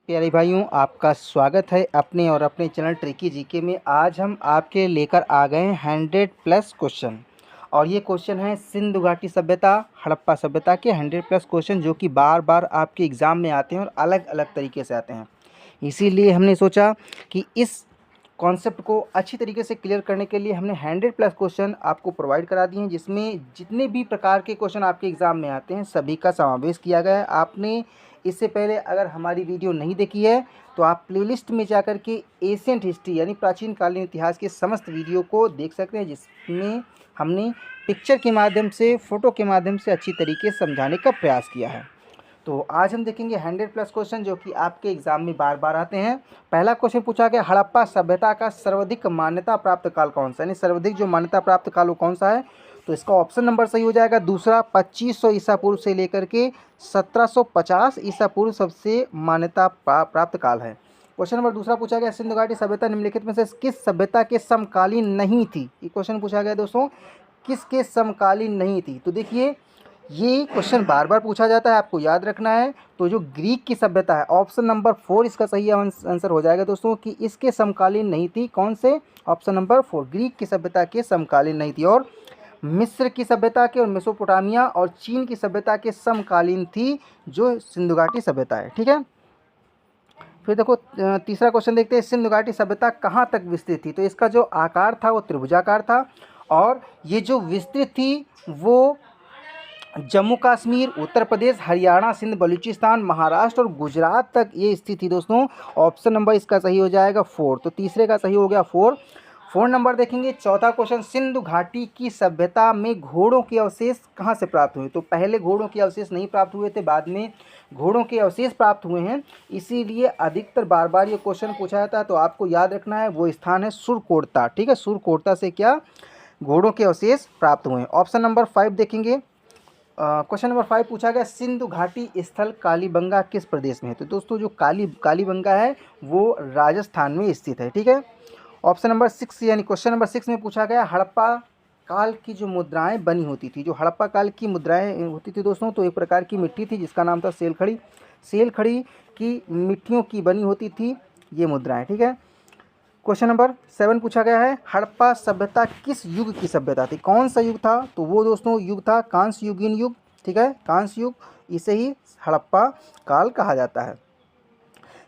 प्यारे भाइयों, आपका स्वागत है अपने और अपने चैनल ट्रिकी जीके में। आज हम आपके लेकर आ गए हैं 100+ क्वेश्चन। और ये क्वेश्चन है सिंधु घाटी सभ्यता, हड़प्पा सभ्यता के 100+ क्वेश्चन जो कि बार बार आपके एग्ज़ाम में आते हैं और अलग अलग तरीके से आते हैं। इसीलिए हमने सोचा कि इस कॉन्सेप्ट को अच्छी तरीके से क्लियर करने के लिए हमने 100+ क्वेश्चन आपको प्रोवाइड करा दिए हैं, जिसमें जितने भी प्रकार के क्वेश्चन आपके एग्ज़ाम में आते हैं सभी का समावेश किया गया है। आपने इससे पहले अगर हमारी वीडियो नहीं देखी है तो आप प्लेलिस्ट में जाकर के एशियंट हिस्ट्री यानी प्राचीन कालीन इतिहास के समस्त वीडियो को देख सकते हैं, जिसमें हमने पिक्चर के माध्यम से, फ़ोटो के माध्यम से अच्छी तरीके से समझाने का प्रयास किया है। तो आज हम देखेंगे 100+ क्वेश्चन जो कि आपके एग्जाम में बार बार आते हैं। पहला क्वेश्चन पूछा गया, हड़प्पा सभ्यता का सर्वाधिक मान्यता प्राप्त काल कौन सा, यानी सर्वाधिक जो मान्यता प्राप्त काल वो कौन सा है। तो इसका ऑप्शन नंबर सही हो जाएगा दूसरा, 2500 ईसा पूर्व से लेकर के 1750 ईसा पूर्व सबसे मान्यता प्राप्त काल है। क्वेश्चन नंबर दूसरा पूछा गया, सिंधु घाटी सभ्यता निम्नलिखित में से किस सभ्यता के समकालीन नहीं थी। ये क्वेश्चन पूछा गया दोस्तों, किसके समकालीन नहीं थी। तो देखिए, ये क्वेश्चन बार बार पूछा जाता है, आपको याद रखना है। तो जो ग्रीक की सभ्यता है, ऑप्शन नंबर 4 इसका सही आंसर हो जाएगा दोस्तों, कि इसके समकालीन नहीं थी। कौन से? ऑप्शन नंबर 4, ग्रीक की सभ्यता के समकालीन नहीं थी। और मिस्र की सभ्यता के और मेसोपोटामिया और चीन की सभ्यता के समकालीन थी जो सिंधु घाटी सभ्यता है। ठीक है, फिर देखो तीसरा क्वेश्चन देखते हैं, सिंधु घाटी सभ्यता कहाँ तक विस्तृत थी। तो इसका जो आकार था वो त्रिभुजाकार था, और ये जो विस्तृत थी वो जम्मू कश्मीर, उत्तर प्रदेश, हरियाणा, सिंध, बलूचिस्तान, महाराष्ट्र और गुजरात तक ये स्थित थी दोस्तों। ऑप्शन नंबर इसका सही हो जाएगा 4। तो तीसरे का सही हो गया 4 नंबर देखेंगे। चौथा क्वेश्चन, सिंधु घाटी की सभ्यता में घोड़ों के अवशेष कहाँ से प्राप्त हुए। तो पहले घोड़ों के अवशेष नहीं प्राप्त हुए थे, बाद में घोड़ों के अवशेष प्राप्त हुए हैं। इसीलिए अधिकतर बार बार ये क्वेश्चन पूछा जाता है। तो आपको याद रखना है वो स्थान है सुरकोटता। ठीक है, सुरकोटता से क्या घोड़ों के अवशेष प्राप्त हुए हैं। ऑप्शन नंबर 5 देखेंगे। क्वेश्चन नंबर 5 पूछा गया, सिंधु घाटी स्थल कालीबंगा किस प्रदेश में है। तो दोस्तों जो कालीबंगा है वो राजस्थान में स्थित है। ठीक है, ऑप्शन नंबर 6 यानी क्वेश्चन नंबर 6 में पूछा गया, हड़प्पा काल की जो मुद्राएं बनी होती थी। जो हड़प्पा काल की मुद्राएं होती थी दोस्तों, तो एक प्रकार की मिट्टी थी जिसका नाम था सेलखड़ी। सेलखड़ी की मिट्टियों की बनी होती थी ये मुद्राएं। ठीक है, क्वेश्चन नंबर 7 पूछा गया है, हड़प्पा सभ्यता किस युग की सभ्यता थी। कौन सा युग था। तो वो दोस्तों युग था कांस्य युगीन युग। ठीक है, कांस्य युग, इसे ही हड़प्पा काल कहा जाता है।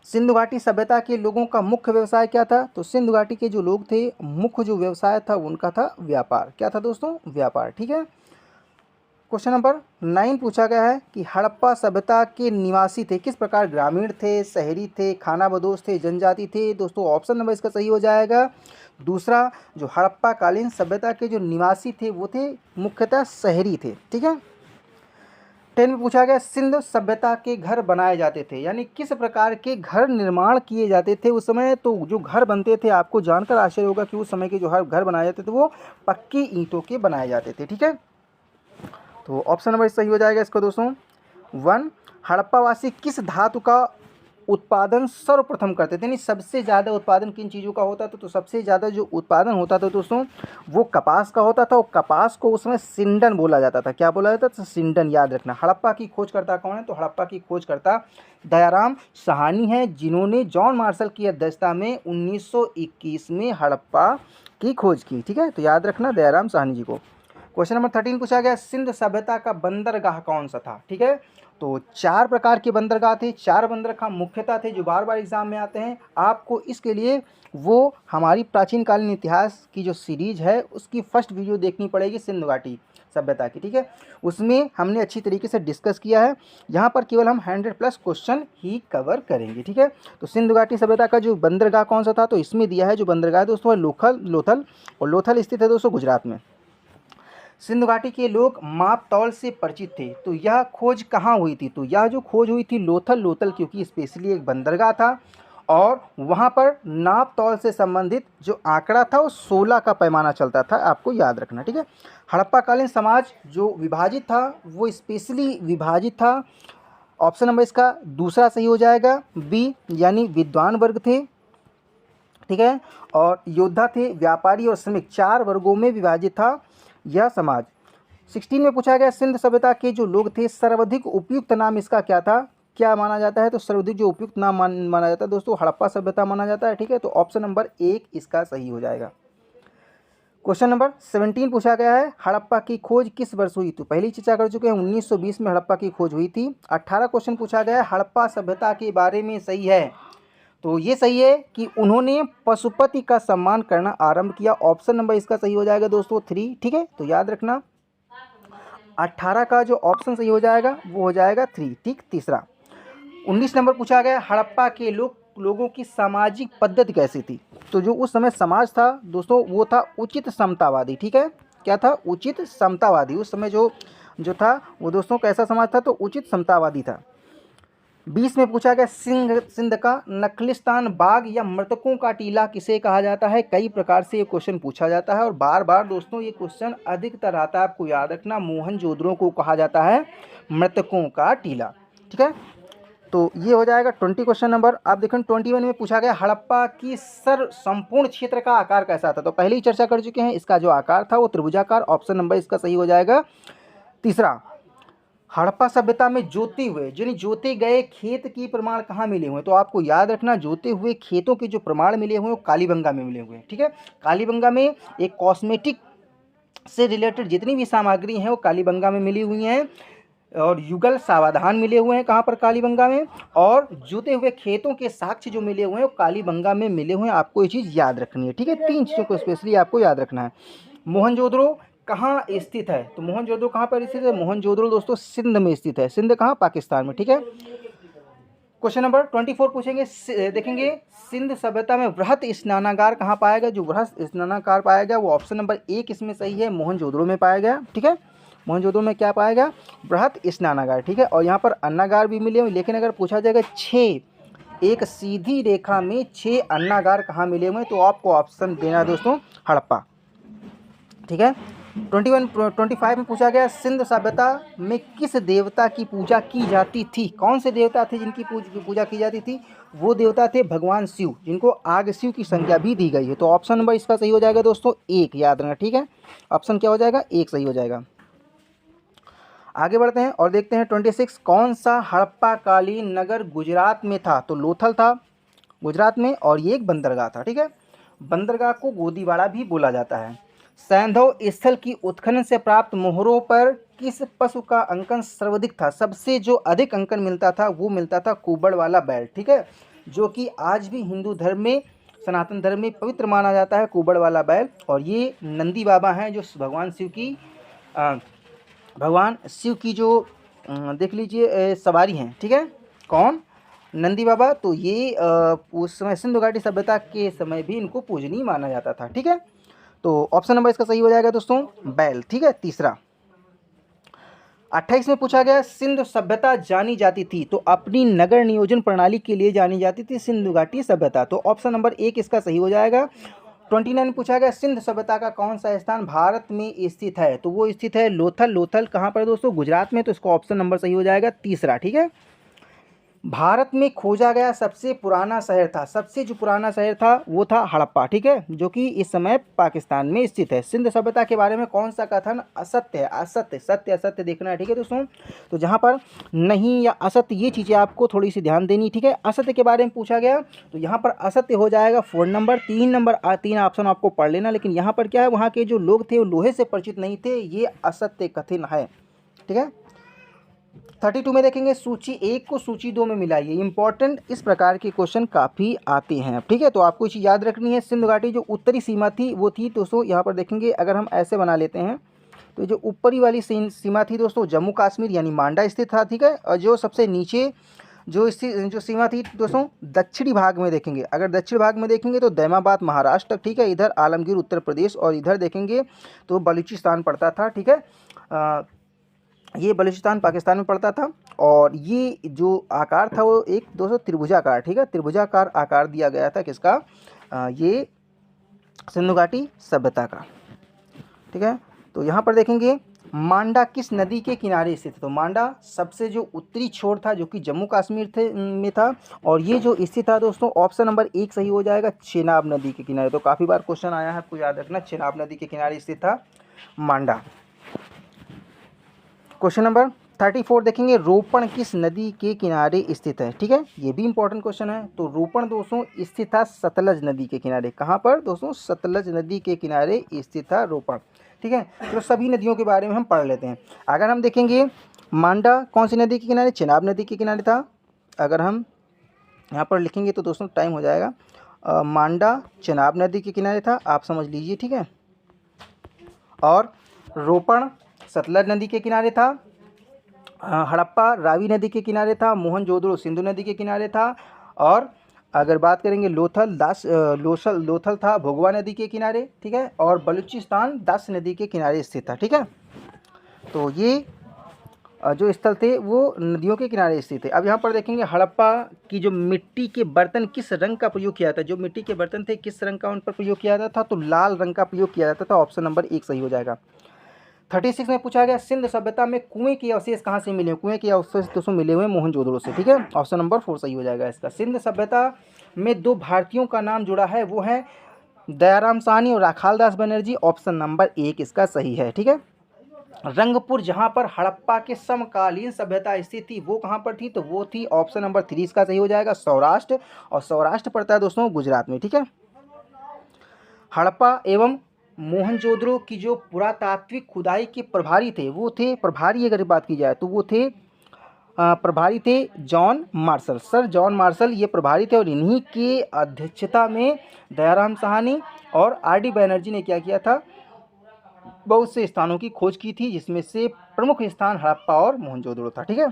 सिंधु घाटी सभ्यता के लोगों का मुख्य व्यवसाय क्या था। तो सिंधु घाटी के जो लोग थे, मुख्य जो व्यवसाय था उनका था व्यापार। क्या था दोस्तों? व्यापार। ठीक है, क्वेश्चन नंबर 9 पूछा गया है कि हड़प्पा सभ्यता के निवासी थे किस प्रकार, ग्रामीण थे, शहरी थे, खानाबदोश थे, जनजाति थे। दोस्तों ऑप्शन नंबर इसका सही हो जाएगा दूसरा, जो हड़प्पा कालीन सभ्यता के जो निवासी थे वो थे मुख्यतः शहरी थे। ठीक है, 10 में पूछा गया, सिंधु सभ्यता के घर बनाए जाते थे, यानी किस प्रकार के घर निर्माण किए जाते थे उस समय। तो जो घर बनते थे, आपको जानकर आश्चर्य होगा कि उस समय के जो हर घर बनाए जाते थे वो पक्की ईंटों के बनाए जाते थे। ठीक है, तो ऑप्शन नंबर सही हो जाएगा इसका दोस्तों 1। हड़प्पावासी किस धातु का उत्पादन सर्वप्रथम करते थे, यानी सबसे ज़्यादा उत्पादन किन चीज़ों का होता था। तो सबसे ज़्यादा जो उत्पादन होता था दोस्तों वो कपास का होता था, और कपास को उसमें सिंडन बोला जाता था। क्या बोला जाता था? सिंडन। याद रखना। हड़प्पा की खोजकर्ता कौन है। तो हड़प्पा की खोजकर्ता दयाराम साहनी है, जिन्होंने जॉन मार्शल की अध्यक्षता में 1921 में हड़प्पा की खोज की। ठीक है, तो याद रखना दयाराम साहनी जी को। क्वेश्चन नंबर 13 पूछा गया, सिंध सभ्यता का बंदरगाह कौन सा था। ठीक है, तो 4 प्रकार के बंदरगाह थे, 4 बंदरगाह मुख्यतः थे जो बार बार एग्जाम में आते हैं। आपको इसके लिए वो हमारी प्राचीन कालीन इतिहास की जो सीरीज है उसकी फर्स्ट वीडियो देखनी पड़ेगी सिंधु घाटी सभ्यता की। ठीक है, उसमें हमने अच्छी तरीके से डिस्कस किया है। यहाँ पर केवल हम 100+ क्वेश्चन ही कवर करेंगे। ठीक है, तो सिंधु घाटी सभ्यता का जो बंदरगाह कौन सा था, तो इसमें दिया है जो बंदरगाह दोस्तों लोथल, और लोथल स्थित है दोस्तों गुजरात में। सिंधु घाटी के लोग माप तौल से परिचित थे, तो यह खोज कहाँ हुई थी। तो यह जो खोज हुई थी लोथल, क्योंकि स्पेशली एक बंदरगाह था और वहाँ पर नाप तौल से संबंधित जो आंकड़ा था वो 16 का पैमाना चलता था, आपको याद रखना। ठीक है, हड़प्पाकालीन समाज जो विभाजित था वो स्पेशली विभाजित था। ऑप्शन नंबर इसका दूसरा सही हो जाएगा बी, यानी विद्वान वर्ग थे। ठीक है, और योद्धा थे, व्यापारी और श्रमिक, 4 वर्गों में विभाजित था यह समाज। 16 में पूछा गया, सिंध सभ्यता के जो लोग थे सर्वाधिक उपयुक्त नाम इसका क्या था, क्या माना जाता है, तो सर्वाधिक जो उपयुक्त नाम माना जाता है दोस्तों हड़प्पा सभ्यता माना जाता है। ठीक है, तो ऑप्शन नंबर 1 इसका सही हो जाएगा। क्वेश्चन नंबर 17 पूछा गया है, हड़प्पा की खोज किस वर्ष हुई? तो पहली चर्चा कर चुके हैं, 1920 में हड़प्पा की खोज हुई थी। 18 क्वेश्चन पूछा गया है, हड़प्पा सभ्यता के बारे में सही है, तो ये सही है कि उन्होंने पशुपति का सम्मान करना आरंभ किया। ऑप्शन नंबर इसका सही हो जाएगा दोस्तों 3। ठीक है, तो याद रखना 18 का जो ऑप्शन सही हो जाएगा वो हो जाएगा 3। ठीक, तीसरा 19 नंबर पूछा गया, हड़प्पा के लोगों की सामाजिक पद्धति कैसी थी? तो जो उस समय समाज था दोस्तों वो था उचित समतावादी। ठीक है, क्या था? उचित समतावादी। उस समय जो था वो दोस्तों कैसा समाज था? तो उचित समतावादी था। 20 में पूछा गया, सिंध का नखलिस्तान बाग या मृतकों का टीला किसे कहा जाता है? कई प्रकार से ये क्वेश्चन पूछा जाता है और बार बार दोस्तों ये क्वेश्चन अधिकतर आता है, आपको याद रखना। मोहनजोदड़ो को कहा जाता है मृतकों का टीला। ठीक है, तो ये हो जाएगा 20 क्वेश्चन नंबर। आप देखें 21 में पूछा गया, हड़प्पा की संपूर्ण क्षेत्र का आकार कैसा था? तो पहले ही चर्चा कर चुके हैं, इसका जो आकार था वो त्रिभुजाकार। ऑप्शन नंबर इसका सही हो जाएगा तीसरा। हड़प्पा सभ्यता में जोते गए खेत की प्रमाण कहाँ मिले हुए हैं? तो आपको याद रखना जोते हुए खेतों के जो प्रमाण मिले हुए हैं वो कालीबंगा में मिले हुए हैं। ठीक है, कालीबंगा में एक कॉस्मेटिक से रिलेटेड जितनी भी सामग्री हैं वो कालीबंगा में मिली हुई हैं, और युगल सावधान मिले हुए हैं कहाँ पर? कालीबंगा में। और जोते हुए खेतों के साक्ष्य जो मिले हुए हैं वो कालीबंगा में मिले हुए हैं। आपको ये चीज़ याद रखनी है। ठीक है, 3 चीज़ों को स्पेशली आपको याद रखना है। मोहनजोदड़ो कहाँ स्थित है? तो मोहनजोदड़ो कहाँ पर स्थित है? मोहनजोदड़ो दोस्तों सिंध में स्थित है। सिंध कहाँ? पाकिस्तान में। ठीक है, क्वेश्चन नंबर 24 पूछेंगे, देखेंगे सिंध सभ्यता में वृहत स्नानागार कहाँ पाया गया? जो वृहत स्नानागार पाया गया वो ऑप्शन नंबर 1 इसमें सही है, मोहनजोदड़ो में पाया गया। ठीक है, मोहनजोदड़ो में क्या पाया गया? वृहत स्नानागार। ठीक है, और यहाँ पर अन्नागार भी मिले हुए, लेकिन अगर पूछा जाएगा 6 एक सीधी रेखा में 6 अन्नागार कहाँ मिले हुए हैं, तो आपको ऑप्शन देना है दोस्तों हड़प्पा। ठीक है, 25 में पूछा गया, सिंध सभ्यता में किस देवता की पूजा की जाती थी? कौन से देवता थे जिनकी पूजा की जाती थी? वो देवता थे भगवान शिव, जिनको आग शिव की संज्ञा भी दी गई है। तो ऑप्शन नंबर इसका सही हो जाएगा दोस्तों 1, याद रखना। ठीक है, ऑप्शन क्या हो जाएगा? 1 सही हो जाएगा। आगे बढ़ते हैं और देखते हैं 26, कौन सा हड़प्पा कालीन नगर गुजरात में था? तो लोथल था गुजरात में, और ये एक बंदरगाह था। ठीक है, बंदरगाह को गोदीवाड़ा भी बोला जाता है। सैंधव स्थल की उत्खनन से प्राप्त मोहरों पर किस पशु का अंकन सर्वाधिक था? सबसे जो अधिक अंकन मिलता था वो मिलता था कुबड़ वाला बैल। ठीक है, जो कि आज भी हिंदू धर्म में, सनातन धर्म में पवित्र माना जाता है कुबड़ वाला बैल। और ये नंदी बाबा हैं जो भगवान शिव की जो देख लीजिए सवारी हैं। ठीक है, कौन? नंदी बाबा। तो ये उस समय सिंधु घाटी सभ्यता के समय भी इनको पूजनीय माना जाता था। ठीक है, तो ऑप्शन नंबर इसका सही हो जाएगा दोस्तों बैल। ठीक है, तीसरा 28 में पूछा गया, सिंधु सभ्यता जानी जाती थी तो अपनी नगर नियोजन प्रणाली के लिए जानी जाती थी सिंधु घाटी सभ्यता। तो ऑप्शन नंबर 1 इसका सही हो जाएगा। 29 में पूछा गया, सिंध सभ्यता का कौन सा स्थान भारत में स्थित है? तो वो स्थित है लोथल। लोथल कहाँ पर दोस्तों? गुजरात में। तो इसका ऑप्शन नंबर सही हो जाएगा तीसरा। ठीक है, भारत में खोजा गया सबसे पुराना शहर था, सबसे जो पुराना शहर था वो था हड़प्पा। ठीक है, जो कि इस समय पाकिस्तान में स्थित है। सिंध सभ्यता के बारे में कौन सा कथन असत्य है? असत्य, सत्य असत्य देखना है। ठीक है दोस्तों, तो जहाँ पर नहीं या असत्य ये चीज़ें आपको थोड़ी सी ध्यान देनी। ठीक है, असत्य के बारे में पूछा गया तो यहाँ पर असत्य हो जाएगा 4 नंबर। 3 ऑप्शन आपको पढ़ लेना, लेकिन यहाँ पर क्या है, वहाँ के जो लोग थे वो लोहे से परिचित नहीं थे, ये असत्य कथन है। ठीक है, 32 में देखेंगे, सूची 1 को सूची 2 में मिलाइए। इंपॉर्टेंट इस प्रकार के क्वेश्चन काफ़ी आते हैं। ठीक है, तो आपको चीज़ याद रखनी है, सिंधु घाटी जो उत्तरी सीमा थी वो थी दोस्तों, यहाँ पर देखेंगे अगर हम ऐसे बना लेते हैं तो जो ऊपरी वाली सीमा थी दोस्तों जम्मू कश्मीर यानी मांडा स्थित था। ठीक है, और जो सबसे नीचे जो सीमा थी दोस्तों दक्षिणी भाग में देखेंगे, अगर दक्षिण भाग में देखेंगे तो दैमाबाद महाराष्ट्र। ठीक है, इधर आलमगीर उत्तर प्रदेश, और इधर देखेंगे तो बलूचिस्तान पड़ता था। ठीक है, ये बलूचिस्तान पाकिस्तान में पड़ता था, और ये जो आकार था वो एक दोस्तों त्रिभुजाकार। ठीक है, त्रिभुजाकार आकार दिया गया था किसका? ये सिंधु घाटी सभ्यता का। ठीक है, तो यहाँ पर देखेंगे मांडा किस नदी के किनारे स्थित है? तो मांडा सबसे जो उत्तरी छोर था जो कि जम्मू कश्मीर में था, और ये जो स्थित था दोस्तों ऑप्शन नंबर 1 सही हो जाएगा, चेनाब नदी के किनारे। तो काफ़ी बार क्वेश्चन आया है, आपको याद रखना, चेनाब नदी के किनारे स्थित था मांडा। क्वेश्चन नंबर 34 देखेंगे, रोपण किस नदी के किनारे स्थित है। ठीक है, ये भी इंपॉर्टेंट क्वेश्चन है। तो रोपण दोस्तों स्थित था सतलज नदी के किनारे। कहाँ पर दोस्तों? सतलज नदी के किनारे स्थित था रोपण। ठीक है, तो सभी नदियों के बारे में हम पढ़ लेते हैं। अगर हम देखेंगे मांडा कौन सी नदी के किनारे? चेनाब नदी के किनारे था। अगर हम यहाँ पर लिखेंगे तो दोस्तों टाइम हो जाएगा। मांडा चेनाब नदी के किनारे था, आप समझ लीजिए। ठीक है, और रोपण सतलज नदी के किनारे था। हड़प्पा रावी नदी के किनारे था। मोहनजोदड़ो सिंधु नदी के किनारे था। और अगर बात करेंगे लोथल था भोगवा नदी के किनारे। ठीक है, और बलूचिस्तान दास नदी के किनारे स्थित था। ठीक है, तो ये जो स्थल थे वो नदियों के किनारे स्थित थे। अब यहाँ पर देखेंगे हड़प्पा की जो मिट्टी के बर्तन किस रंग का प्रयोग किया था। जो मिट्टी के बर्तन थे किस रंग का उन पर प्रयोग किया जाता था? तो लाल रंग का प्रयोग किया जाता था। ऑप्शन नंबर 1 सही हो जाएगा। 36 में पूछा गया सिंध सभ्यता में कुएं के अवशेष कहाँ से मिले? कुएं के अवशेष दोस्तों मिले हुए मोहनजोदड़ो से। ठीक है, ऑप्शन नंबर 4 सही हो जाएगा इसका। सिंध सभ्यता में 2 भारतीयों का नाम जुड़ा है, वो है दयाराम साहनी और राखालदास बनर्जी। ऑप्शन नंबर 1 इसका सही है। ठीक है, रंगपुर जहां पर हड़प्पा के समकालीन सभ्यता स्थित थी वो कहां पर थी? तो वो थी ऑप्शन नंबर 3 इसका सही हो जाएगा, सौराष्ट्र। और सौराष्ट्र पड़ता है दोस्तों गुजरात में। ठीक है, हड़प्पा एवं मोहनजोदड़ो की जो पुरातात्विक खुदाई के प्रभारी थे वो थे, प्रभारी अगर बात की जाए तो वो थे प्रभारी थे John Marshall, sir John Marshall ये प्रभारी थे। और इन्हीं के अध्यक्षता में दयाराम साहनी और आर.डी. बनर्जी ने क्या किया था? बहुत से स्थानों की खोज की थी, जिसमें से प्रमुख स्थान हड़प्पा और मोहनजोदड़ो था। ठीक है,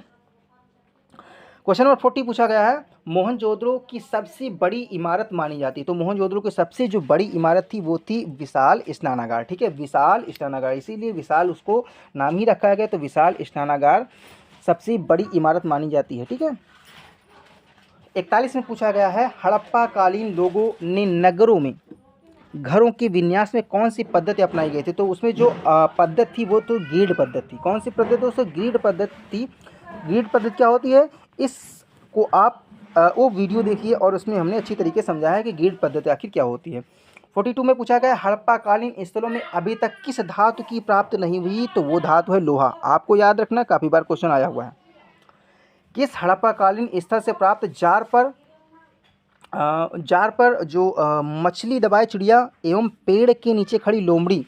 क्वेश्चन नंबर 40 पूछा गया है मोहनजोदड़ो की सबसे बड़ी इमारत मानी जाती है। तो मोहनजोदड़ो की सबसे जो बड़ी इमारत थी वो थी विशाल स्नानागार। ठीक है, विशाल स्नानागार, इसीलिए विशाल उसको नाम ही रखा गया। तो विशाल स्नानागार सबसे बड़ी इमारत मानी जाती है। ठीक है, 41 में पूछा गया है हड़प्पा कालीन लोगों ने नगरों में घरों के विन्यास में कौन सी पद्धति अपनाई गई थी? तो उसमें जो पद्धति थी वो तो ग्रिड पद्धति थी। कौन सी पद्धति? दोस्तों ग्रिड पद्धति थी। ग्रिड पद्धति क्या होती है? इसको आप वो वीडियो देखिए और उसमें हमने अच्छी तरीके से समझाया है कि ग्रिड पद्धति आखिर क्या होती है। 42 में पूछा गया हड़प्पा कालीन स्थलों में अभी तक किस धातु की प्राप्त नहीं हुई? तो वो धातु है लोहा। आपको याद रखना, काफ़ी बार क्वेश्चन आया हुआ है। किस हड़प्पा कालीन स्थल से प्राप्त जार पर जो मछली दबाए चिड़िया एवं पेड़ के नीचे खड़ी लोमड़ी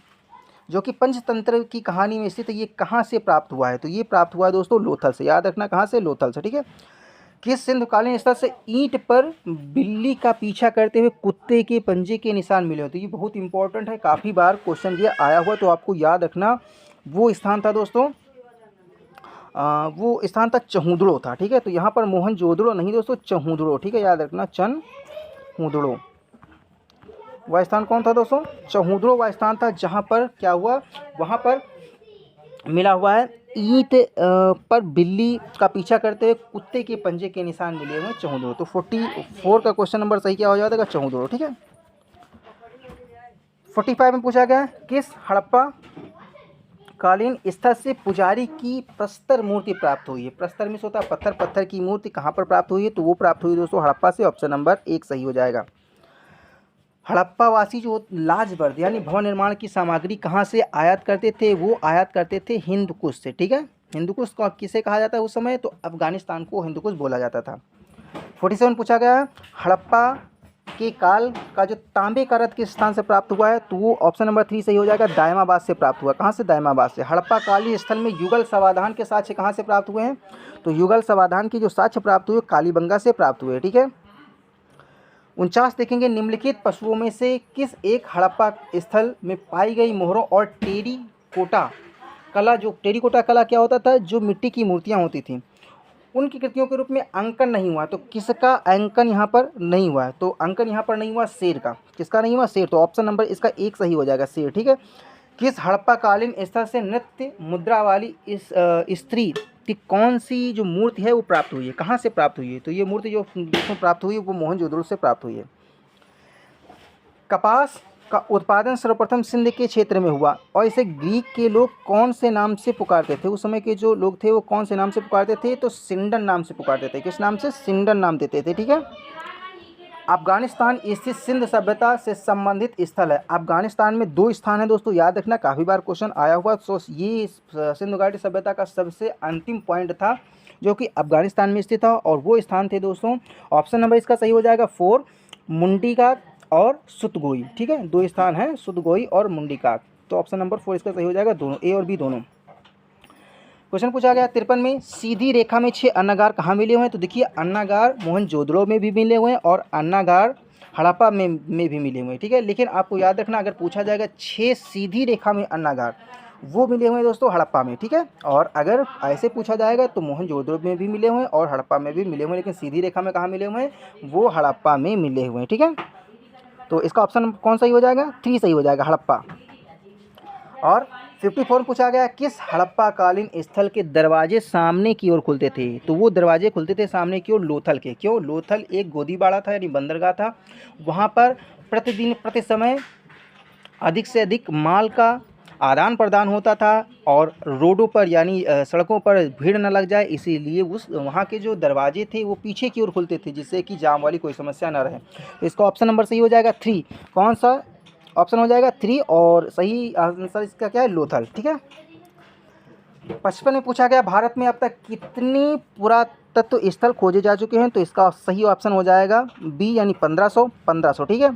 जो कि पंचतंत्र की कहानी में स्थित है, ये कहाँ से प्राप्त हुआ है? तो ये प्राप्त हुआ है दोस्तों लोथल से। याद रखना कहाँ से? लोथल से। ठीक है, किस सिंधुकालीन स्थल से ईंट पर बिल्ली का पीछा करते हुए कुत्ते के पंजे के निशान मिले होते? ये बहुत इंपॉर्टेंट है, काफ़ी बार क्वेश्चन ये आया हुआ, तो आपको याद रखना। वो स्थान था दोस्तों वो स्थान था चहुंदड़ो था। ठीक है, तो यहाँ पर मोहनजोदड़ो नहीं दोस्तों, चहुंदड़ो। ठीक है, याद रखना चहुंदड़ो। वह स्थान कौन था दोस्तों? चहुंदड़ो वह स्थान था जहाँ पर क्या हुआ? वहाँ पर मिला हुआ है ईंट पर बिल्ली का पीछा करते हुए कुत्ते के पंजे के निशान मिले हुए चहुंदड़ो। तो 44 का क्वेश्चन नंबर सही क्या हो जाएगा? चहुंदड़ो। ठीक है, 45 में पूछा गया किस हड़प्पा कालीन स्थल से पुजारी की प्रस्तर मूर्ति प्राप्त हुई है? प्रस्तर में होता है पत्थर की मूर्ति कहाँ पर प्राप्त हुई है? तो वो प्राप्त हुई दोस्तों हड़प्पा से। ऑप्शन नंबर 1 सही हो जाएगा। हड़प्पा वासी जो लाजबर्द यानी भवन निर्माण की सामग्री कहाँ से आयात करते थे? वो आयात करते थे हिंदकुश से। ठीक है, हिंदकुश को किसे कहा जाता है उस समय? तो अफगानिस्तान को हिंदकुश बोला जाता था। 47 पूछा गया हड़प्पा के काल का जो तांबे का रथ किस स्थान से प्राप्त हुआ है? तो वो ऑप्शन नंबर 3 सही हो जाएगा, दायमाबाद से प्राप्त हुआ। कहाँ से? दायमाबाद से। हड़प्पा कालीन स्थल में युगल समाधान के साक्ष्य कहाँ से प्राप्त हुए हैं? तो युगल समाधान के जो साक्ष्य प्राप्त हुए कालीबंगा से प्राप्त हुए। ठीक है, 49 देखेंगे निम्नलिखित पशुओं में से किस एक हड़प्पा स्थल में पाई गई मोहरों और टेरीकोटा कला, जो टेरीकोटा कला क्या होता था? जो मिट्टी की मूर्तियाँ होती थी उनकी कृतियों के रूप में अंकन नहीं हुआ। तो किसका अंकन यहाँ पर नहीं हुआ है? तो अंकन यहाँ पर नहीं हुआ शेर का। किसका नहीं हुआ? शेर। तो ऑप्शन नंबर इसका 1 सही हो जाएगा, शेर। ठीक है, किस हड़प्पा कालीन स्थल से नृत्य मुद्रा वाली इस स्त्री की कौन सी जो मूर्ति है वो प्राप्त हुई है? कहाँ से प्राप्त हुई है? तो ये मूर्ति जो प्राप्त हुई है वो मोहनजोदड़ो से प्राप्त हुई है। कपास का उत्पादन सर्वप्रथम सिंध के क्षेत्र में हुआ और इसे ग्रीक के लोग कौन से नाम से पुकारते थे? उस समय के जो लोग थे वो कौन से नाम से पुकारते थे? तो सिंडन नाम से पुकारते थे। किस नाम से? सिंडन नाम देते थे। ठीक है, अफगानिस्तान स्थित सिंध सभ्यता से संबंधित स्थल है। अफगानिस्तान में 2 स्थान है दोस्तों, याद रखना, काफ़ी बार क्वेश्चन आया हुआ। सो ये सिंधु घाटी सभ्यता का सबसे अंतिम पॉइंट था जो कि अफगानिस्तान में स्थित था, और वो स्थान थे दोस्तों, ऑप्शन नंबर इसका सही हो जाएगा 4, मुंडीकाक और सुतगोई। ठीक है, 2 स्थान हैं, सुतगोई और मुंडीकाक। तो ऑप्शन नंबर 4 इसका सही हो जाएगा, दोनों ए और बी दोनों। क्वेश्चन पूछा गया 53 में, सीधी रेखा में 6 अन्नागार कहाँ मिले हुए हैं? तो देखिए, अन्नागार मोहनजोदड़ो में भी मिले हुए हैं और अन्नागार हड़प्पा में भी मिले हुए हैं। ठीक है, लेकिन आपको याद रखना, अगर पूछा जाएगा 6 सीधी रेखा में अन्नागार, वो मिले हुए हैं दोस्तों हड़प्पा में। ठीक है, और अगर ऐसे पूछा जाएगा तो मोहनजोदड़ो में भी मिले हुए हैं और हड़प्पा में भी मिले हुए हैं, लेकिन सीधी रेखा में कहाँ मिले हुए हैं? वो हड़प्पा में मिले हुए हैं। ठीक है, तो इसका ऑप्शन कौन सही हो जाएगा? 3 सही हो जाएगा, हड़प्पा। और 54 पूछा गया, किस हड़प्पा कालीन स्थल के दरवाजे सामने की ओर खुलते थे? तो वो दरवाजे खुलते थे सामने की ओर लोथल के। क्यों? लोथल एक गोदीबाड़ा था, यानी बंदरगाह था। वहाँ पर प्रतिदिन प्रति समय अधिक से अधिक माल का आदान प्रदान होता था, और रोडों पर यानी सड़कों पर भीड़ न लग जाए, इसीलिए उस वहाँ के जो दरवाजे थे वो पीछे की ओर खुलते थे, जिससे कि जाम वाली कोई समस्या न रहे। तो इसका ऑप्शन नंबर सही हो जाएगा 3। कौन सा ऑप्शन हो जाएगा? 3, और सही आंसर इसका क्या है? लोथल। ठीक है, 55 में पूछा गया, भारत में अब तक कितनी पुरातत्व स्थल खोजे जा चुके हैं? तो इसका सही ऑप्शन हो जाएगा बी, यानी 1500। ठीक है,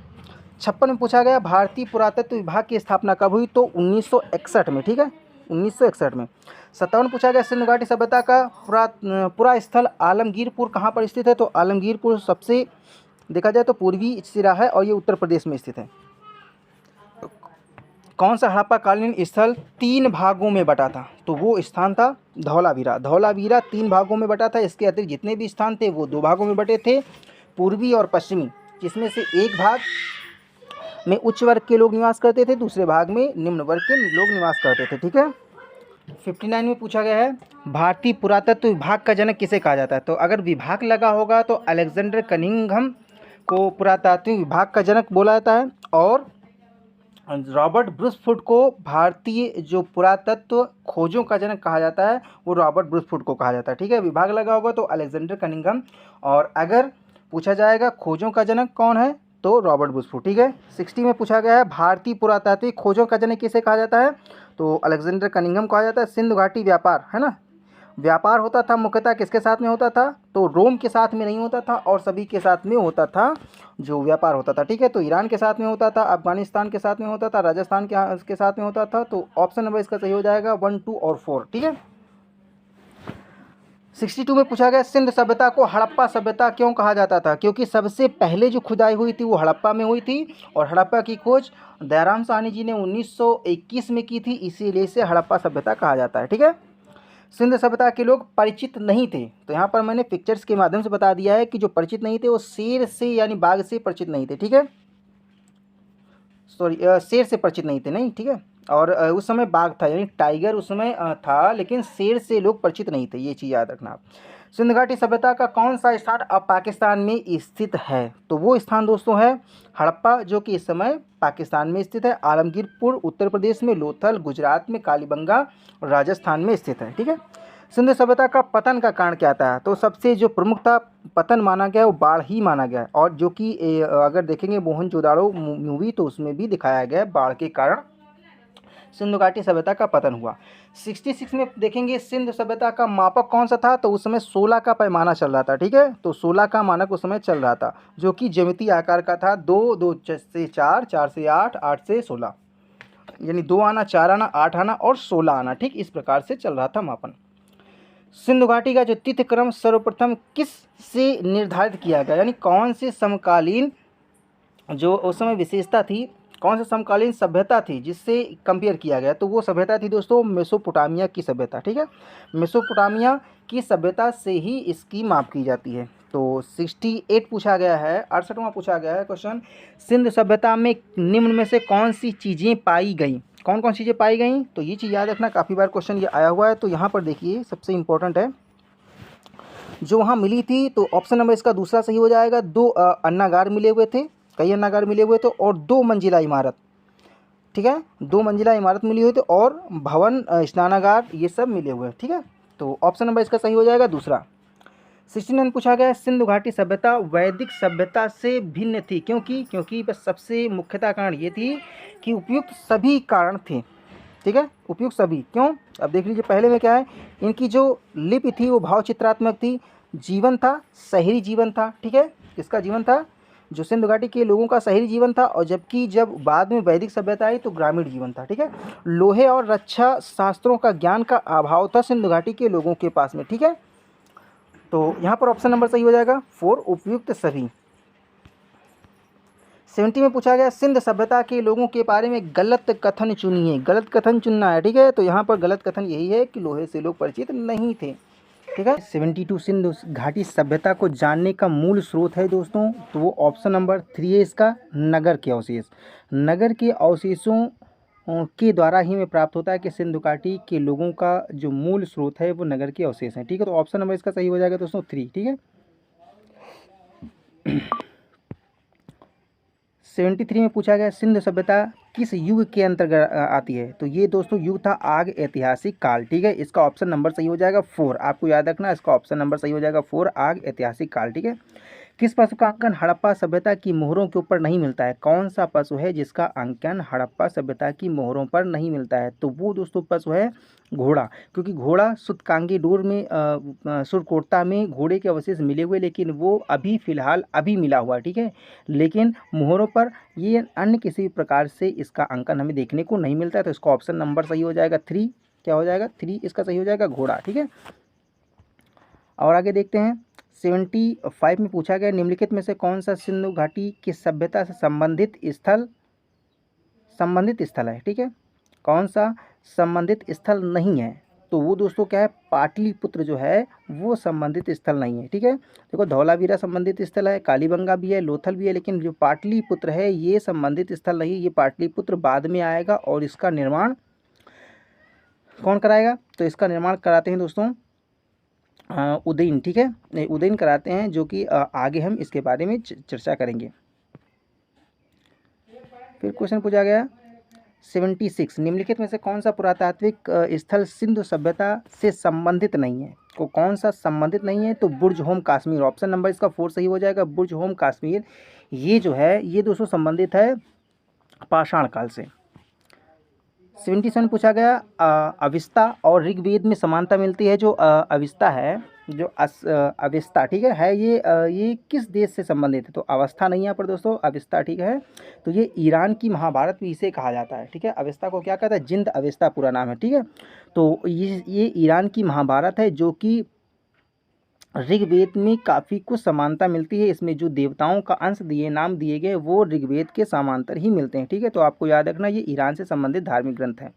56 में पूछा गया, भारतीय पुरातत्व विभाग की स्थापना कब हुई? तो 1961 में। ठीक है, 1961 में। 57 पूछा गया, सिंधु घाटी सभ्यता का पुरा स्थल आलमगीरपुर कहाँ पर स्थित है? तो आलमगीरपुर सबसे देखा जाए तो पूर्वी सिरा है, और ये उत्तर प्रदेश में स्थित है। कौन सा हड़प्पा कालीन स्थल 3 भागों में बटा था? तो वो स्थान था धौलावीरा। धौलावीरा 3 भागों में बटा था। इसके अतिरिक्त जितने भी स्थान थे वो 2 भागों में बटे थे, पूर्वी और पश्चिमी, जिसमें से एक भाग में उच्च वर्ग के लोग निवास करते थे, दूसरे भाग में निम्न वर्ग के लोग निवास करते थे। ठीक है, 59 में पूछा गया है, भारतीय पुरातत्व विभाग का जनक किसे कहा जाता है? तो अगर विभाग लगा होगा तो अलेक्जेंडर कनिंघम को पुरातात्विक विभाग का जनक बोला जाता है, और रॉबर्ट ब्रूसफुट को भारतीय जो पुरातत्व खोजों का जनक कहा जाता है, वो रॉबर्ट ब्रूसफुट को कहा जाता है। ठीक है, विभाग लगा होगा तो अलेक्जेंडर कनिंघम, और अगर पूछा जाएगा खोजों का जनक कौन है, तो रॉबर्ट ब्रूसफुट। ठीक है, 60 में पूछा गया है, भारतीय पुरातात्विक खोजों का जनक किसे कहा जाता है? तो अलेक्जेंडर कनिंघम कहा जाता है। सिंधु घाटी व्यापार है ना, व्यापार होता था मुख्यतः किसके साथ में होता था? तो रोम के साथ में नहीं होता था, और सभी के साथ में होता था जो व्यापार होता था। ठीक है, तो ईरान के साथ में होता था, अफगानिस्तान के साथ में होता था, राजस्थान के साथ में होता था। तो ऑप्शन नंबर इसका सही हो जाएगा 1, 2 और 4। ठीक है, 62 में पूछा गया, सिंध सभ्यता को हड़प्पा सभ्यता क्यों कहा जाता था? क्योंकि सबसे पहले जो खुदाई हुई थी वो हड़प्पा में हुई थी, और हड़प्पा की खोज दयाराम साहनी जी ने 1921 में की थी, इसीलिए इसे हड़प्पा सभ्यता कहा जाता है। ठीक है, सिंध सभ्यता के लोग परिचित नहीं थे, तो यहाँ पर मैंने पिक्चर्स के माध्यम से बता दिया है कि जो परिचित नहीं थे वो शेर से यानी बाघ से परिचित नहीं थे। ठीक है, सॉरी, शेर से परिचित नहीं थे, नहीं। ठीक है, और उस समय बाघ था, यानी टाइगर उस समय था, लेकिन शेर से लोग परिचित नहीं थे, ये चीज़ याद रखना आप। सिंध घाटी सभ्यता का कौन सा स्थान अब पाकिस्तान में स्थित है? तो वो स्थान दोस्तों है हड़प्पा, जो कि इस समय पाकिस्तान में स्थित है। आलमगीरपुर उत्तर प्रदेश में, लोथल गुजरात में, कालीबंगा राजस्थान में स्थित है। ठीक है, सिंधु सभ्यता का पतन का कारण क्या था? तो सबसे जो प्रमुखता पतन माना गया है वो बाढ़ ही माना गया है, और जो कि अगर देखेंगे मोहनजोदाड़ो मूवी तो उसमें भी दिखाया गया है बाढ़ के कारण सिंधु घाटी सभ्यता का पतन हुआ। 66 में देखेंगे, सिंधु सभ्यता का मापक कौन सा था? तो उस समय 16 का पैमाना चल रहा था। ठीक है, तो 16 का मानक उस समय चल रहा था, जो कि ज्यामितीय आकार का था। 2, 2 से 4, 4 से 8, 8 से 16, यानी 2 आना, 4 आना, 8 आना और 16 आना। ठीक, इस प्रकार से चल रहा था मापन। सिंधु घाटी का जो तिथि क्रम सर्वप्रथम किस से निर्धारित किया गया, यानी कौन से समकालीन जो उस समय विशेषता थी, कौन सी समकालीन सभ्यता थी जिससे कंपेयर किया गया? तो वो सभ्यता थी दोस्तों मेसोपोटामिया की सभ्यता। ठीक है, मेसोपोटामिया की सभ्यता से ही इसकी माप की जाती है। तो 68 पूछा गया है, 68वां पूछा गया है क्वेश्चन, सिंधु सभ्यता में निम्न में से कौन सी चीज़ें पाई गई? कौन कौन चीज़ें पाई गई? तो ये चीज़ याद रखना, काफ़ी बार क्वेश्चन ये आया हुआ है। तो यहाँ पर देखिए सबसे इम्पोर्टेंट है जो वहाँ मिली थी, तो ऑप्शन नंबर इसका दूसरा सही हो जाएगा। 2 अन्नागार मिले हुए थे, कई अन्नागार मिले हुए थे, और 2 मंजिला इमारत। ठीक है, 2 मंजिला इमारत मिली हुई थी, और भवन, स्नानागार, ये सब मिले हुए हैं। ठीक है, तो ऑप्शन नंबर इसका सही हो जाएगा दूसरा। 69 पूछा गया सिंधु घाटी सभ्यता वैदिक सभ्यता से भिन्न थी, क्योंकि बस सबसे मुख्यतः कारण ये थी कि उपयुक्त सभी कारण थे, ठीक है, उपयुक्त सभी। क्यों? अब देख लीजिए पहले में क्या है, इनकी जो लिपि थी वो भाव चित्रात्मक थी, जीवन था शहरी जीवन था, ठीक है, किसका जीवन था, जो सिंधु घाटी के लोगों का शहरी जीवन था, और जबकि जब बाद में वैदिक सभ्यता आई तो ग्रामीण जीवन था, ठीक है। लोहे और रक्षा शास्त्रों का ज्ञान का अभाव था सिंधु घाटी के लोगों के पास में, ठीक है। तो यहाँ पर ऑप्शन नंबर सही हो जाएगा 4 उपयुक्त सभी। 70 में पूछा गया सिंध सभ्यता के लोगों के बारे में गलत कथन चुनिए। गलत कथन चुनना है, ठीक है। तो यहाँ पर गलत कथन यही है कि लोहे से लोग परिचित नहीं थे, ठीक है। 72 सिंधु घाटी सभ्यता को जानने का मूल स्रोत है दोस्तों, तो वो ऑप्शन नंबर 3 है इसका, नगर के अवशेष। नगर के अवशेषों के द्वारा ही में प्राप्त होता है कि सिंधु घाटी के लोगों का जो मूल स्रोत है वो नगर के अवशेष हैं, ठीक है। तो ऑप्शन नंबर इसका सही हो जाएगा दोस्तों 3, ठीक है। 73 में पूछा गया सिंधु सभ्यता किस युग के अंतर्गत आती है। तो ये दोस्तों युग था आग ऐतिहासिक काल, ठीक है। इसका ऑप्शन नंबर सही हो जाएगा 4, आपको याद रखना इसका ऑप्शन नंबर सही हो जाएगा 4 आग ऐतिहासिक काल, ठीक है। किस पशु का अंकन हड़प्पा सभ्यता की मोहरों के ऊपर नहीं मिलता है। कौन सा पशु है जिसका अंकन हड़प्पा सभ्यता की मोहरों पर नहीं मिलता है। तो वो दोस्तों पशु है घोड़ा, क्योंकि घोड़ा सूतकांगी डोर में सुरकोटता में घोड़े के अवशेष मिले हुए, लेकिन वो अभी फ़िलहाल अभी मिला हुआ, ठीक है। लेकिन मोहरों पर ये अन्य किसी प्रकार से इसका अंकन हमें देखने को नहीं मिलता है। तो इसका ऑप्शन नंबर सही हो जाएगा 3, क्या हो जाएगा 3 इसका सही हो जाएगा घोड़ा, ठीक है। और आगे देखते हैं 75 में पूछा गया निम्नलिखित में से कौन सा सिंधु घाटी की सभ्यता से संबंधित स्थल है, ठीक है। कौन सा संबंधित स्थल नहीं है। तो वो दोस्तों क्या है, पाटलिपुत्र जो है वो संबंधित स्थल नहीं है, ठीक है। देखो धौलावीरा संबंधित स्थल है, कालीबंगा भी है, लोथल भी है, लेकिन जो पाटलिपुत्र है ये संबंधित स्थल नहीं। ये पाटलिपुत्र बाद में आएगा और इसका निर्माण कौन कराएगा। तो इसका निर्माण कराते हैं दोस्तों उदयन, ठीक है, उदयन कराते हैं, जो कि आगे हम इसके बारे में चर्चा करेंगे। फिर क्वेश्चन पूछा गया 76 निम्नलिखित में से कौन सा पुरातात्विक स्थल सिंधु सभ्यता से संबंधित नहीं है। को कौन सा संबंधित नहीं है। तो बुर्ज होम कश्मीर, ऑप्शन नंबर इसका 4 सही हो जाएगा। बुर्ज होम कश्मीर ये जो है ये दोस्तों संबंधित है पाषाण काल से। 77 पूछा गया अविस्ता और ऋग्वेद में समानता मिलती है। जो अविस्ता है, जो अविस्ता, ठीक है ये किस देश से संबंधित है। तो अवस्था नहीं है यहाँ पर दोस्तों, अविस्ता, ठीक है। तो ये ईरान की महाभारत भी इसे कहा जाता है, ठीक है। अविस्ता को क्या कहता है, जिंद अविस्ता पूरा नाम है, ठीक है। तो ये ईरान की महाभारत है, जो कि ऋग्वेद में काफ़ी कुछ समानता मिलती है। इसमें जो देवताओं का अंश नाम दिए गए वो ऋग्वेद के समांतर ही मिलते हैं, ठीक है। तो आपको याद रखना ये ईरान से संबंधित धार्मिक ग्रंथ है।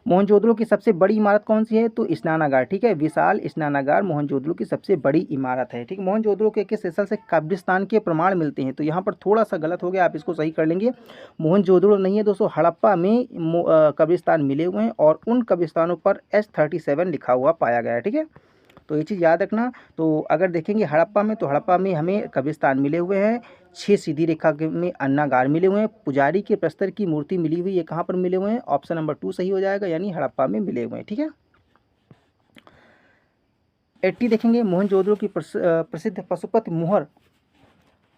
मोहनजोदड़ो की सबसे बड़ी इमारत कौन सी है। तो स्नानागार, ठीक है। विशाल स्नानागार मोहनजोदड़ो की सबसे बड़ी इमारत है, ठीक है। मोहनजोदड़ो के किस स्थल से कब्रिस्तान के प्रमाण मिलते हैं। तो यहाँ पर थोड़ा सा गलत हो गया, आप इसको सही कर लेंगे। मोहनजोदड़ो नहीं है दोस्तों, हड़प्पा में कब्रिस्तान मिले हुए हैं और उन कब्रिस्तानों पर S37 लिखा हुआ पाया गया है, ठीक है। तो ये चीज़ याद रखना। तो अगर देखेंगे हड़प्पा में, तो हड़प्पा में हमें कब्रिस्तान मिले हुए हैं, 6 सीधी रेखा में अन्नागार मिले हुए हैं, पुजारी के प्रस्तर की मूर्ति मिली हुई है, कहाँ पर मिले हुए हैं। ऑप्शन नंबर 2 सही हो जाएगा, यानी हड़प्पा में मिले हुए हैं, ठीक है। 80 देखेंगे मोहनजोदड़ो की प्रसिद्ध पशुपति मोहर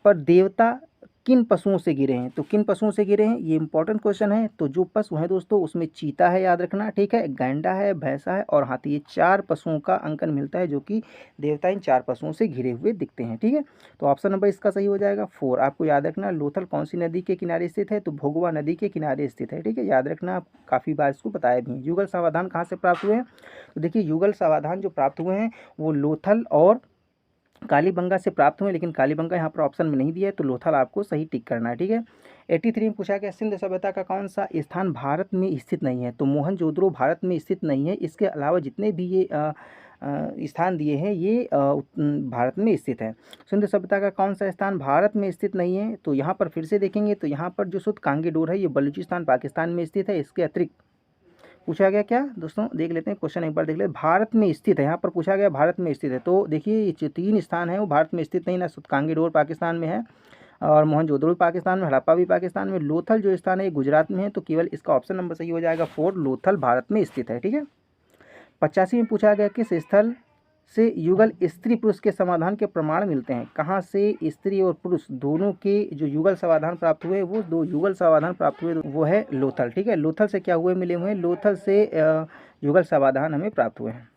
पर देवता किन पशुओं से गिरे हैं। तो किन पशुओं से गिरे हैं, ये इंपॉर्टेंट क्वेश्चन है। तो जो पशु हैं दोस्तों उसमें चीता है, याद रखना, ठीक है, गैंडा है, भैंसा है और हाथी। ये 4 पशुओं का अंकन मिलता है, जो कि देवता इन 4 पशुओं से घिरे हुए दिखते हैं, ठीक है। तो ऑप्शन नंबर इसका सही हो जाएगा 4। आपको याद रखना लोथल कौन सी नदी के किनारे स्थित है। तो भोगवा नदी के किनारे स्थित है, ठीक है, याद रखना। आप काफ़ी बार इसको बताया भी है। युगल समाधान कहाँ से प्राप्त हुए हैं। तो देखिए युगल समाधान जो प्राप्त हुए हैं वो लोथल और कालीबंगा से प्राप्त हुए, लेकिन कालीबंगा यहाँ पर ऑप्शन में नहीं दिया है, तो लोथल आपको सही टिक करना है, ठीक है। 83 में पूछा गया सिंधु सभ्यता का कौन सा स्थान भारत में स्थित नहीं है। तो मोहनजोदड़ो भारत में स्थित नहीं है, इसके अलावा जितने भी ये स्थान दिए हैं ये भारत में स्थित है। सिंधु सभ्यता का कौन सा स्थान भारत में स्थित नहीं है। तो यहाँ पर फिर से देखेंगे तो यहाँ पर जो सूतकांगी डोर है ये बलूचिस्तान पाकिस्तान में स्थित है। इसके अतिरिक्त पूछा गया क्या दोस्तों, देख लेते हैं क्वेश्चन एक बार देख लेते। भारत में स्थित है, यहाँ पर पूछा गया भारत में स्थित है। तो देखिए ये जो 3 स्थान है वो भारत में स्थित नहीं, ना सूतकांगी डोर पाकिस्तान में है और मोहनजोदड़ो पाकिस्तान में, हड़प्पा भी पाकिस्तान में, लोथल जो स्थान है ये गुजरात में है। तो केवल इसका ऑप्शन नंबर सही हो जाएगा 4, लोथल भारत में स्थित है, ठीक है। 85 में पूछा गया किस स्थल से युगल स्त्री पुरुष के समाधान के प्रमाण मिलते हैं? कहाँ से स्त्री और पुरुष दोनों के जो युगल समाधान प्राप्त हुए, वो दो युगल समाधान प्राप्त हुए, वो है लोथल। ठीक है, लोथल से क्या हुए, मिले हुए हैं, लोथल से युगल समाधान हमें प्राप्त हुए हैं।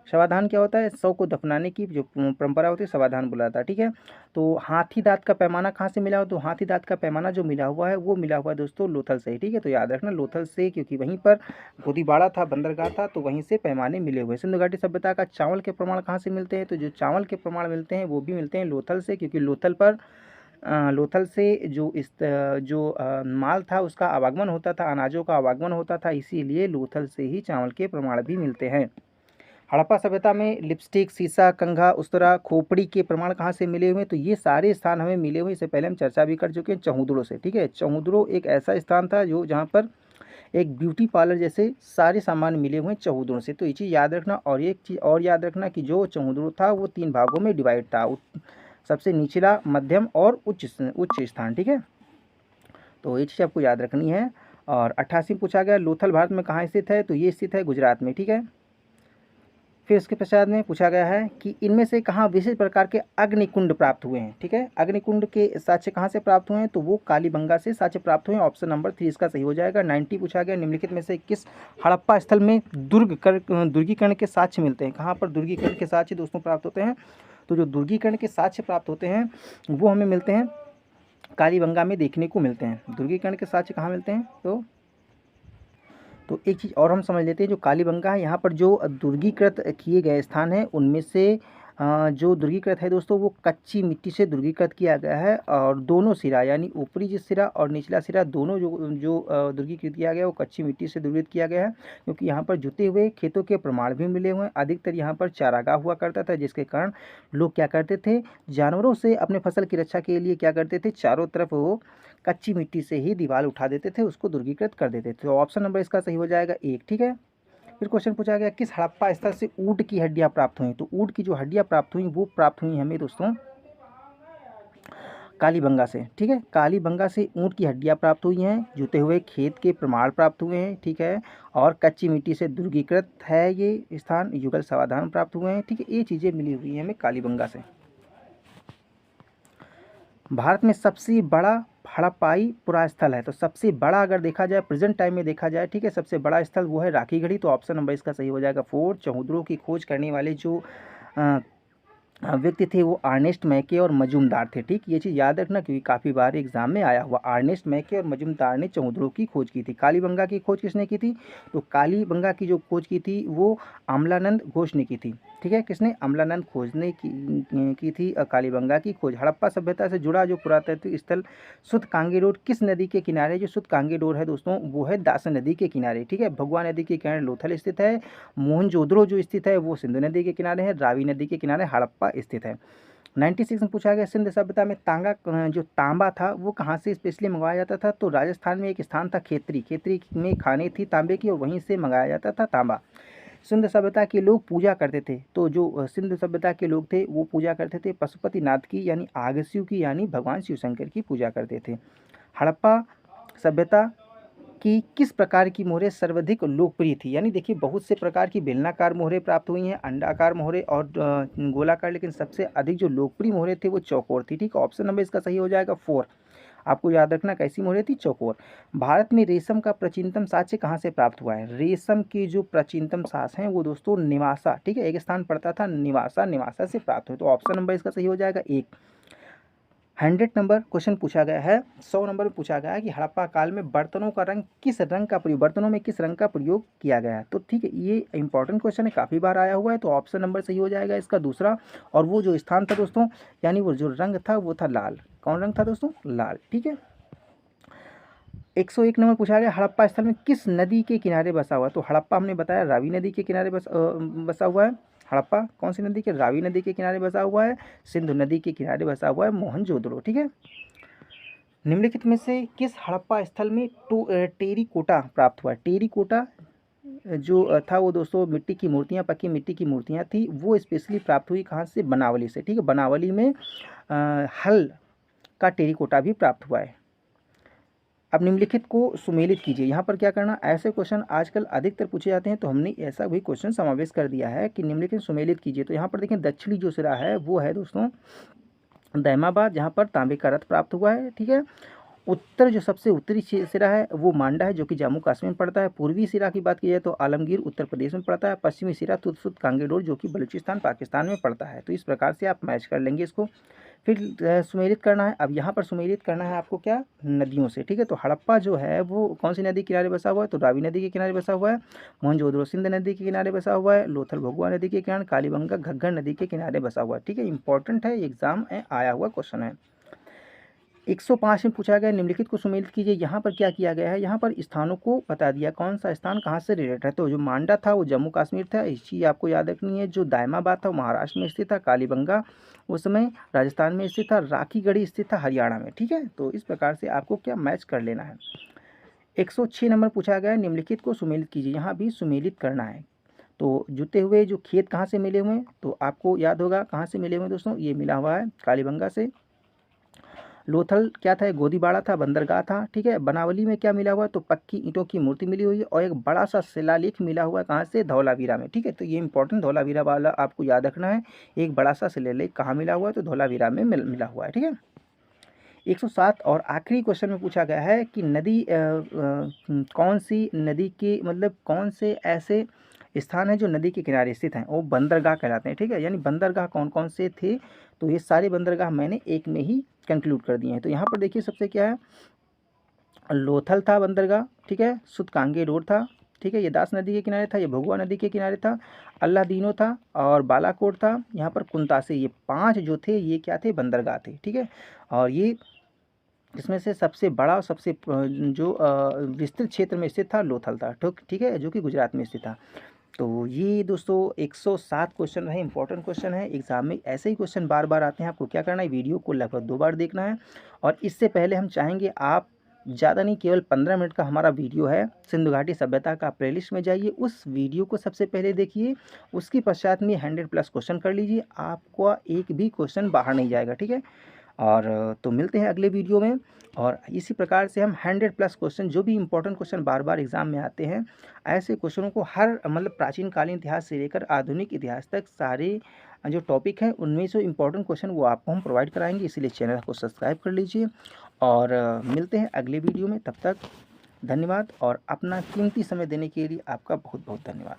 समाधान क्या होता है? शव को दफनाने की जो परंपरा होती है, समाधान बुलाता है। ठीक है, तो हाथी दांत का पैमाना कहाँ से मिला हो? तो हाथी दांत का पैमाना जो मिला हुआ है वो मिला हुआ है दोस्तों लोथल से। ठीक है, तो याद रखना लोथल से, क्योंकि वहीं पर गोदीबाड़ा था, बंदरगाह था, तो वहीं से पैमाने मिले हुए। सिंधु घाटी सभ्यता का चावल के प्रमाण कहाँ से मिलते हैं? तो जो चावल के प्रमाण मिलते हैं वो भी मिलते हैं लोथल से, क्योंकि लोथल से जो माल था उसका आवागमन होता था, अनाजों का आवागमन होता था, इसीलिए लोथल से ही चावल के प्रमाण भी मिलते हैं। हड़प्पा सभ्यता में लिपस्टिक, सीसा, कंघा, उस्तरा, खोपड़ी के प्रमाण कहाँ से मिले हुए हैं? तो ये सारे स्थान हमें मिले हुए, इससे पहले हम चर्चा भी कर चुके हैं, चौहुदड़ों से। ठीक है, चौहुदड़ो एक ऐसा स्थान था जो जहाँ पर एक ब्यूटी पार्लर जैसे सारे सामान मिले हुए हैं चौहुदड़ों से। तो ये चीज़ याद रखना। और एक चीज़ और याद रखना कि जो चौहुदड़ो था वो 3 भागों में डिवाइड था, सबसे निचला, मध्यम और उच्च स्थान। ठीक है, तो ये चीज़ आपको याद रखनी है। और 88 पूछा गया लोथल भारत में कहाँ स्थित है? तो ये स्थित है गुजरात में। ठीक है, फिर उसके पश्चात में पूछा गया है कि इनमें से कहाँ विशेष प्रकार के अग्निकुंड प्राप्त हुए हैं? ठीक है, अग्निकुंड के साक्ष्य कहाँ से प्राप्त हुए हैं? तो वो कालीबंगा से साक्ष्य प्राप्त हुए हैं। ऑप्शन नंबर 3 इसका सही हो जाएगा। 90 पूछा गया निम्नलिखित में से किस हड़प्पा स्थल में दुर्गीकरण के साक्ष्य मिलते हैं? कहाँ पर दुर्गीकरण के साक्ष्य दोस्तों प्राप्त होते हैं? तो जो दुर्गीकरण के साक्ष्य प्राप्त होते हैं वो हमें मिलते हैं कालीबंगा में देखने को मिलते हैं। दुर्गीकरण के साक्ष्य कहाँ मिलते हैं? तो एक चीज़ और हम समझ लेते हैं, जो कालीबंगा है यहाँ पर जो दुर्गीकृत किए गए स्थान हैं उनमें से जो दुर्गीकृत है दोस्तों वो कच्ची मिट्टी से दुर्गीकृत किया गया है। और दोनों सिरा यानी ऊपरी जो सिरा और निचला सिरा दोनों जो दुर्गीकृत किया गया वो कच्ची मिट्टी से दुर्गीकृत किया गया है, क्योंकि यहाँ पर जुते हुए खेतों के प्रमाण भी मिले हुए हैं। अधिकतर यहाँ पर चारागाह हुआ करता था, जिसके कारण लोग क्या करते थे, जानवरों से अपने फसल की रक्षा के लिए क्या करते थे, चारों तरफ वो कच्ची मिट्टी से ही दीवार उठा देते थे, उसको दुर्गीकृत कर देते थे। तो ऑप्शन नंबर इसका सही हो जाएगा 1। ठीक है, फिर क्वेश्चन पूछा गया किस हड़प्पा स्थल से ऊँट की हड्डियां प्राप्त हुई? तो ऊँट की जो हड्डियां प्राप्त हुई वो प्राप्त हुई हमें दोस्तों कालीबंगा से। ठीक है, कालीबंगा से ऊँट की हड्डियां प्राप्त हुई हैं, जुते हुए खेत के प्रमाण प्राप्त हुए हैं। ठीक है, और कच्ची मिट्टी से दुर्गीकृत है ये स्थान, युगल समाधान प्राप्त हुए हैं। ठीक है, ये चीज़ें मिली हुई हैं हमें कालीबंगा से। भारत में सबसे बड़ा हड़प्पाई पुरास्थल है, तो सबसे बड़ा अगर देखा जाए प्रेजेंट टाइम में देखा जाए, ठीक है, सबसे बड़ा स्थल वो है राखीगढ़ी। तो ऑप्शन नंबर इसका सही हो जाएगा 4। चौहुदड़ो की खोज करने वाले जो व्यक्ति थे वो अर्नेस्ट मैके और मजूमदार थे। ठीक, ये चीज़ याद रखना क्योंकि काफ़ी बार एग्जाम में आया हुआ। अर्नेस्ट मैके और मजूमदार ने चौहुदड़ो की खोज की थी। कालीबंगा की खोज किसने की थी? तो कालीबंगा की जो खोज की थी वो अमलानंद घोष ने की थी। ठीक है, किसने? अमलानंद घोष ने की थी कालीबंगा की खोज। हड़प्पा सभ्यता से जुड़ा जो पुरातत्व स्थल सुत कांगे रोड किस नदी के किनारे? जो सुत कांगे रोड है दोस्तों वो है दासन नदी के किनारे। ठीक है, भगवा नदी के किनारे लोथल स्थित है। मोहनजोदड़ो जो स्थित है वो सिंधु नदी के किनारे है। रावी नदी के किनारे हड़प्पा स्थित है। 96 में पूछा गया सिंध सभ्यता में जो तांबा था वो कहाँ से स्पेशली मंगवाया जाता था? तो राजस्थान में एक स्थान था खेतरी। खेतरी में खाने थी तांबे की और वहीं से मंगाया जाता था तांबा। सिंध सभ्यता के लोग पूजा करते थे, तो जो सिंध सभ्यता के लोग थे वो पूजा करते थे पशुपतिनाथ की यानी आगस्यु की यानी भगवान शिव शंकर की पूजा करते थे। हड़प्पा सभ्यता कि किस प्रकार की मोहरें सर्वाधिक लोकप्रिय थी? यानी देखिए बहुत से प्रकार की बेलनाकार मोहरें प्राप्त हुई हैं, अंडाकार मोहरें और गोलाकार, लेकिन सबसे अधिक जो लोकप्रिय मोहरें थी वो चौकोर थी। ठीक, ऑप्शन नंबर इसका सही हो जाएगा 4। आपको याद रखना कैसी मोहरें थी? चौकोर। भारत में रेशम का प्राचीनतम साक्ष्य कहाँ से प्राप्त हुआ है? रेशम की जो प्राचीनतम साक्ष्य हैं वो दोस्तों निवासा, ठीक है, एक स्थान पड़ता था निवासा से प्राप्त हुए। तो ऑप्शन नंबर इसका सही हो जाएगा 1। 100 नंबर क्वेश्चन पूछा गया है, 100 नंबर में पूछा गया है कि हड़प्पा काल में बर्तनों में किस रंग का प्रयोग किया गया है? तो ठीक है, ये इंपॉर्टेंट क्वेश्चन है, काफ़ी बार आया हुआ है। तो ऑप्शन नंबर सही हो जाएगा इसका 2। और वो जो स्थान था दोस्तों यानी वो जो रंग था वो था लाल। कौन रंग था दोस्तों? लाल। ठीक है, 101 नंबर पूछा गया हड़प्पा स्थल में किस नदी के किनारे बसा हुआ है? तो हड़प्पा हमने बताया रावी नदी के किनारे बसा हुआ है। हड़प्पा कौन सी नदी के? रावी नदी के किनारे बसा हुआ है। सिंधु नदी के किनारे बसा हुआ है मोहनजोदड़ो। ठीक है, निम्नलिखित में से किस हड़प्पा स्थल में टेरीकोटा प्राप्त हुआ है? टेरीकोटा जो था वो दोस्तों मिट्टी की मूर्तियाँ, पक्की मिट्टी की मूर्तियाँ थी, वो स्पेशली प्राप्त हुई कहाँ से? बनावली से। ठीक है, बनावली में हल का टेरीकोटा भी प्राप्त हुआ है। अब निम्नलिखित को सुमेलित कीजिए। यहाँ पर क्या करना, ऐसे क्वेश्चन आजकल अधिकतर पूछे जाते हैं, तो हमने ऐसा भी क्वेश्चन समावेश कर दिया है कि निम्नलिखित सुमेलित कीजिए। तो यहाँ पर देखें दक्षिणी जो सिरा है वो है दोस्तों दैमाबाद, जहाँ पर तांबे का रथ प्राप्त हुआ है। ठीक है। उत्तर जो सबसे उत्तरी सिरा है वो मांडा है, जो कि जम्मू कश्मीर में पड़ता है। पूर्वी सिरा की बात की जाए तो आलमगीर उत्तर प्रदेश में पड़ता है। पश्चिमी सिरा तुतसुत कांगेडोर, जो कि बलूचिस्तान पाकिस्तान में पड़ता है। तो इस प्रकार से आप मैच कर लेंगे इसको। फिर सुमेलित करना है। अब यहाँ पर सुमेलित करना है आपको क्या, नदियों से। ठीक है। तो हड़प्पा जो है वो कौन सी नदी के किनारे बसा हुआ है, तो रावी नदी के किनारे बसा हुआ है। मोहनजोदड़ो सिंध नदी के किनारे बसा हुआ है। लोथल भगुआ नदी के किनारे, कालीबंगा घग्गर नदी के किनारे बसा हुआ है। ठीक है। इंपॉर्टेंट है, एग्जाम में आया हुआ क्वेश्चन है। 105 में पूछा गया निम्नलिखित को सुमेलित कीजिए। यहाँ पर क्या किया गया है, यहाँ पर स्थानों को बता दिया कौन सा स्थान कहाँ से रिलेटेड है। तो जो मांडा था वो जम्मू कश्मीर था, इस चीज़ आपको याद रखनी है। जो दायमाबाद था वो महाराष्ट्र में स्थित था। कालीबंगा उस समय राजस्थान में स्थित था। राखीगढ़ी स्थित था हरियाणा में। ठीक है। तो इस प्रकार से आपको क्या मैच कर लेना है। 106 नंबर पूछा गया निम्नलिखित को सुमेलित कीजिए। यहाँ भी सुमेलित करना है। तो जुते हुए जो खेत कहाँ से मिले हुए हैं, तो आपको याद होगा कहाँ से मिले हुए हैं दोस्तों, ये मिला हुआ है कालीबंगा से। लोथल क्या था, गोदीबाड़ा था, बंदरगाह था। ठीक है। बनावली में क्या मिला हुआ है, तो पक्की ईंटों की मूर्ति मिली हुई है। और एक बड़ा सा शिलालेख मिला हुआ है कहाँ से, धौलावीरा में। ठीक है। तो ये इंपॉर्टेंट धौलावीरा वाला आपको याद रखना है। एक बड़ा सा शिलालेख कहाँ मिला हुआ है, तो धौलावीरा में मिला हुआ है। ठीक है। 107 और आखिरी क्वेश्चन में पूछा गया है कि नदी कौन सी नदी के मतलब कौन से ऐसे स्थान है जो नदी के किनारे स्थित हैं, वो बंदरगाह कहलाते हैं। ठीक है। यानी बंदरगाह कौन कौन से थे, तो ये सारे बंदरगाह मैंने एक में ही कंक्लूड कर दिए हैं। तो यहाँ पर देखिए सबसे क्या है, लोथल था बंदरगाह। ठीक है। सुतकांगे रोड था। ठीक है। ये दास नदी के किनारे था। ये भगुआ नदी के किनारे था। अल्लादीनो था और बालाकोट था। यहाँ पर कुंतासे, ये 5 जो थे ये क्या थे, बंदरगाह थे। ठीक है। और ये इसमें से सबसे बड़ा और सबसे जो विस्तृत क्षेत्र में स्थित था लोथल था। ठीक है, जो कि गुजरात में स्थित था। तो ये दोस्तों 107 क्वेश्चन रहे, इंपॉर्टेंट क्वेश्चन है। एग्जाम में ऐसे ही क्वेश्चन बार बार आते हैं। आपको क्या करना है, वीडियो को लगभग 2 बार देखना है। और इससे पहले हम चाहेंगे आप ज़्यादा नहीं, केवल 15 मिनट का हमारा वीडियो है सिंधु घाटी सभ्यता का, प्लेलिस्ट में जाइए, उस वीडियो को सबसे पहले देखिए। उसके पश्चात में 100+ क्वेश्चन कर लीजिए, आपका एक भी क्वेश्चन बाहर नहीं जाएगा। ठीक है। और तो मिलते हैं अगले वीडियो में। और इसी प्रकार से हम 100+ क्वेश्चन, जो भी इंपॉर्टेंट क्वेश्चन बार बार एग्जाम में आते हैं, ऐसे क्वेश्चनों को हर मतलब प्राचीन कालीन इतिहास से लेकर आधुनिक इतिहास तक सारे जो टॉपिक हैं उनमें से इंपॉर्टेंट क्वेश्चन वो आपको हम प्रोवाइड कराएंगे। इसीलिए चैनल को सब्सक्राइब कर लीजिए। और मिलते हैं अगले वीडियो में। तब तक धन्यवाद और अपना कीमती समय देने के लिए आपका बहुत बहुत धन्यवाद।